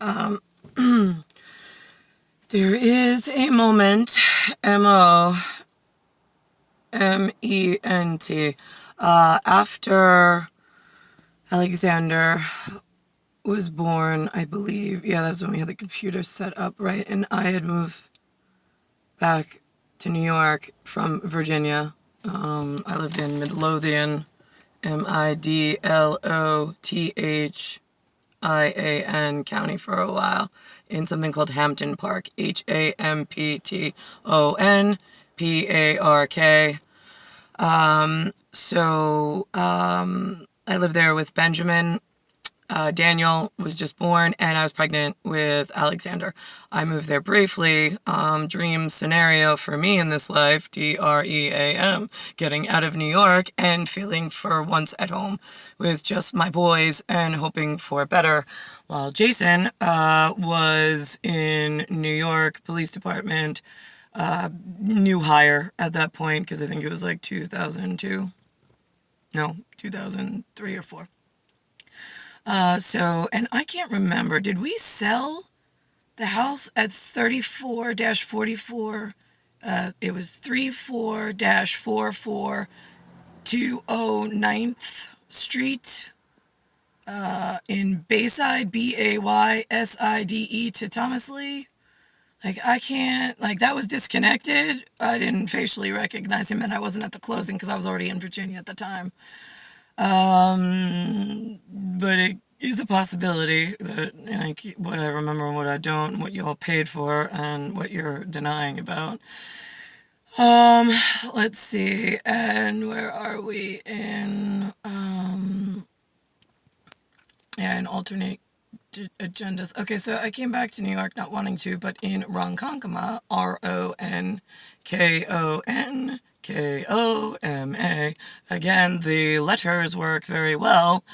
There is a moment, moment, after Alexander was born, I believe. Yeah, that was when we had the computer set up, right? And I had moved back to New York from Virginia. I lived in Midlothian, Midlothian County for a while, in something called Hampton Park, Hamptonpark. I lived there with Benjamin. Daniel was just born, and I was pregnant with Alexander. I moved there briefly. Dream scenario for me in this life, DREAM, getting out of New York and feeling for once at home with just my boys and hoping for better. While Jason was in New York Police Department, new hire at that point, because I think it was like 2002. No, 2003 or 4. And I can't remember, did we sell the house at 34-44? It was 34-44 209th Street, in Bayside, Bayside to Thomas Lee. I can't, that was disconnected. I didn't facially recognize him, and I wasn't at the closing because I was already in Virginia at the time. But it is a possibility that, what I remember and what I don't, what you all paid for and what you're denying about. Let's see, and where are we in alternate agendas. Okay, so I came back to New York not wanting to, but in Ronkonkoma, Ronkonkoma. Again, the letters work very well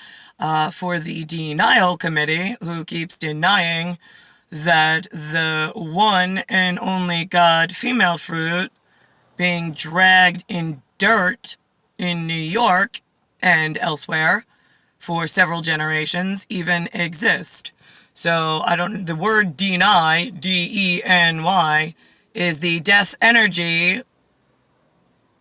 for the denial committee, who keeps denying that the one and only God female fruit being dragged in dirt in New York and elsewhere for several generations even exist. So the word deny, D-E-N-Y, is the death energy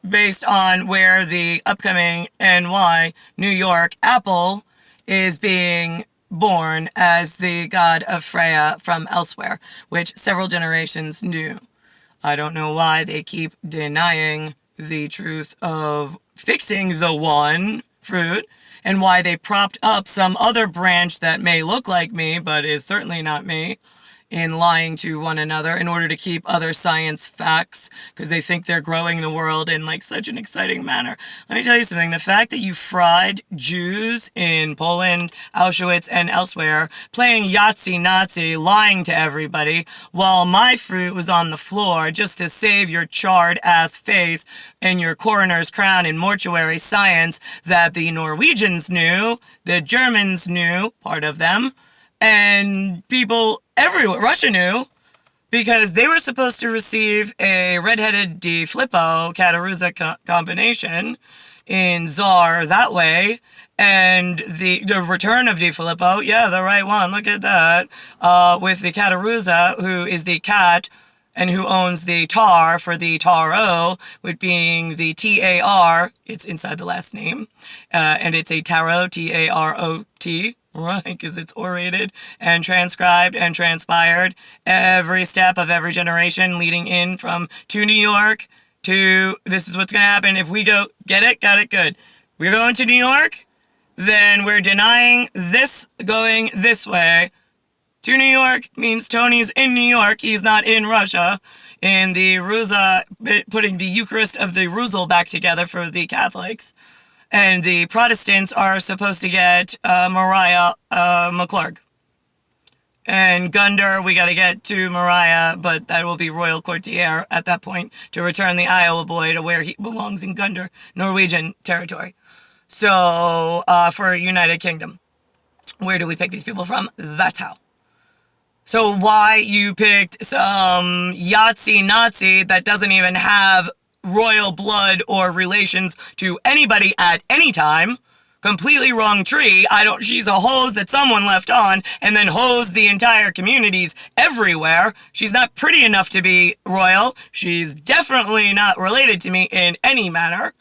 based on where the upcoming NY, New York apple, is being born as the god of Freya from elsewhere, which several generations knew. I don't know why they keep denying the truth of fixing the one fruit, and why they propped up some other branch that may look like me, but is certainly not me, in lying to one another in order to keep other science facts, because they think they're growing the world in such an exciting manner. Let me tell you something. The fact that you fried Jews in Poland, Auschwitz, and elsewhere, playing Yahtzee Nazi, lying to everybody, while my fruit was on the floor just to save your charred ass face and your coroner's crown in mortuary science that the Norwegians knew, the Germans knew, part of them, and people everywhere, Russia knew, because they were supposed to receive a redheaded DiFlippo Kataruza combination in Tsar that way, and the return of DiFlippo, yeah, the right one, look at that, with the Kataruza, who is the cat, and who owns the tar for the Taro, with being the T-A-R, it's inside the last name, and it's a Tarot, T-A-R-O-T, right, because it's orated and transcribed and transpired every step of every generation leading in to New York to this is what's going to happen if we go, get it, got it, good. We're going to New York, then we're denying this going this way. To New York means Tony's in New York, he's not in Russia, in the Ruza, putting the Eucharist of the Ruzel back together for the Catholics. And the Protestants are supposed to get Mariah McClurg. And Gunder, we got to get to Mariah, but that will be Royal Courtier at that point to return the Iowa boy to where he belongs in Gunder, Norwegian territory. So, for United Kingdom. Where do we pick these people from? That's how. So why you picked some Yahtzee Nazi that doesn't even have royal blood or relations to anybody at any time, completely wrong tree. She's a hose that someone left on and then hosed the entire communities everywhere. She's not pretty enough to be royal. She's definitely not related to me in any manner.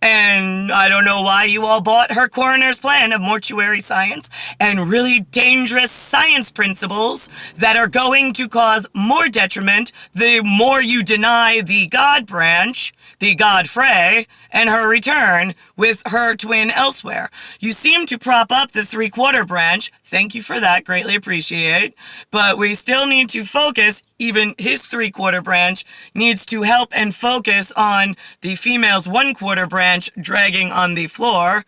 And I don't know why you all bought her coroner's plan of mortuary science and really dangerous science principles that are going to cause more detriment the more you deny the God branch, the God Frey, and her return with her twin elsewhere. You seem to prop up the 3/4 branch. Thank you for that. Greatly appreciate. But we still need to focus. Even his 3/4 branch needs to help and focus on the female's 1/4 branch dragging on the floor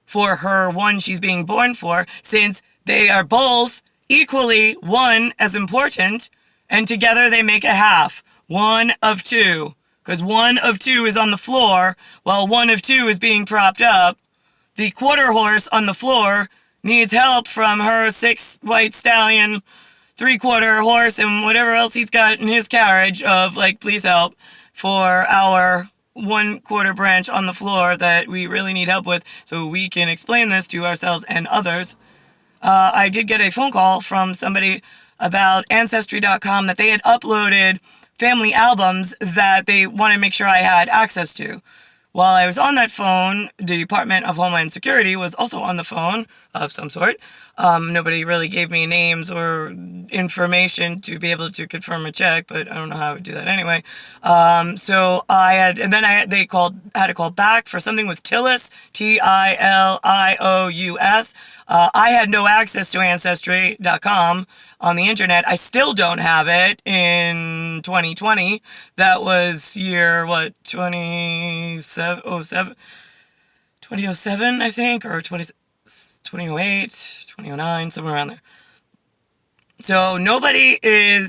for her one she's being born for, since they are both equally one as important, and together they make a half. One of two. Because one of two is on the floor, while one of two is being propped up. The quarter horse on the floor needs help from her 6 white stallion, 3/4 horse, and whatever else he's got in his carriage of, like, please help for our 1/4 branch on the floor that we really need help with so we can explain this to ourselves and others. I did get a phone call from somebody about Ancestry.com that they had uploaded family albums that they wanted to make sure I had access to. While I was on that phone, the Department of Homeland Security was also on the phone of some sort. Nobody really gave me names or information to be able to confirm a check, but I don't know how I would do that anyway. So I had, and then had to call back for something with Tilius, Tilious. I had no access to Ancestry.com on the internet. I still don't have it in 2020. That was year, 2007, I think, or 2008, 2009, somewhere around there. So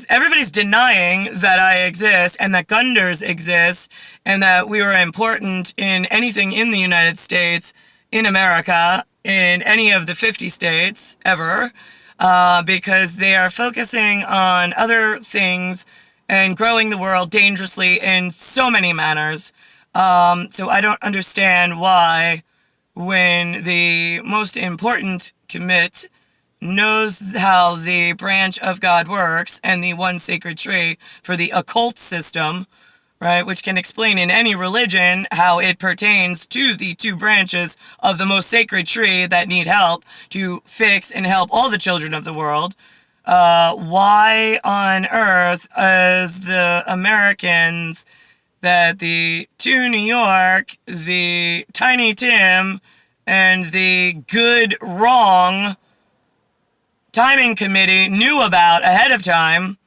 everybody's denying that I exist and that Gunders exist and that we were important in anything in the United States, in America, in any of the 50 states ever, because they are focusing on other things and growing the world dangerously in so many manners. So I don't understand why, when the most important commit knows how the branch of God works and the one sacred tree for the occult system, right, which can explain in any religion how it pertains to the 2 branches of the most sacred tree that need help to fix and help all the children of the world. Why on earth is the Americans that the 2 New York, the Tiny Tim, and the Good Wrong Timing Committee knew about ahead of time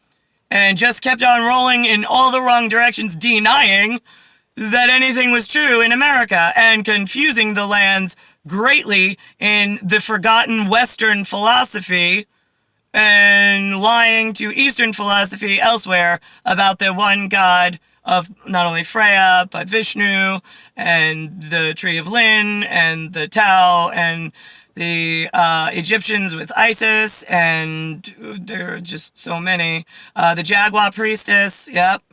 and just kept on rolling in all the wrong directions, denying that anything was true in America and confusing the lands greatly in the forgotten Western philosophy and lying to Eastern philosophy elsewhere about the one God of not only Freya, but Vishnu, and the Tree of Lin, and the Tao, and the Egyptians with Isis, and there are just so many. The Jaguar Priestess, yep.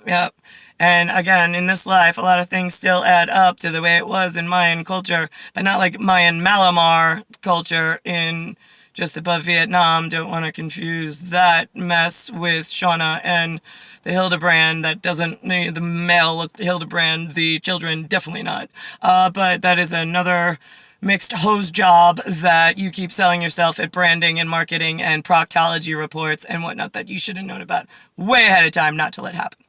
And again, in this life, a lot of things still add up to the way it was in Mayan culture, but not like Mayan Malamar culture in just above Vietnam. Don't want to confuse that mess with Shauna and the Hildebrand. That doesn't, the male look the Hildebrand, the children definitely not. But that is another mixed hose job that you keep selling yourself at branding and marketing and proctology reports and whatnot that you should have known about way ahead of time not to let happen.